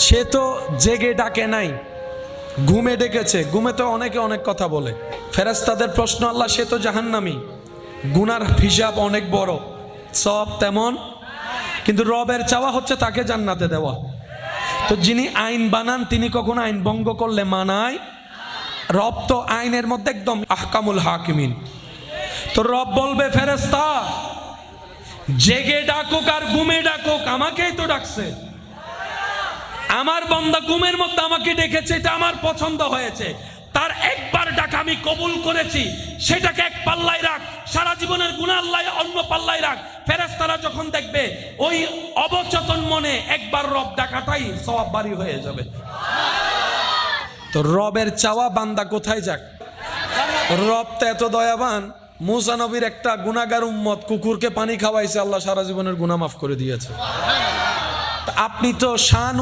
সে তো জেগে ডাকে নাই, ঘুমে ডেকেছে। ঘুমে তো অনেকে অনেক কথা বলে। ফেরেশতাদের প্রশ্ন, আল্লাহ সে তো জাহান্নামী, গুনার হিসাব অনেক বড়, সব তেমন, কিন্তু রবের চাওয়া হচ্ছে তাকে জান্নাতে দেওয়া। তো যিনি আইন বানান তিনি কখনো আইন ভঙ্গ করলে মানায়? রব তো আইনের মধ্যে একদম আহকামুল হাকিমিন। তো রব বলবে, ফেরেশতা জেগে ডাকুক আর ঘুমে ডাকুক, আমাকেই তো ডাকছে। আমার বান্দা ঘুমের মধ্যে আমাকে ডেকেছে, এটা আমার পছন্দ হয়েছে, তার একবার ডাক আমি কবুল করেছি, সেটাকে এক পাল্লায় রাখ, সারা জীবনের গুনাহ আল্লাহ অন্য পাল্লায় রাখ। ফেরেশতারা যখন দেখবে ওই অবচেতন মনে একবার রব ডাকাটাই সওয়াব বাড়ি হয়ে যাবে। তো রবের চাওয়া বান্দা কোথায় যাক? রব তো এত দয়াবান, মুসা নবীর একটা গুনাহগার উম্মত কুকুরকে পানি খাওয়াইছে, আল্লাহ সারা জীবনের গুনাহ মাফ করে দিয়েছে। আপনি তো শান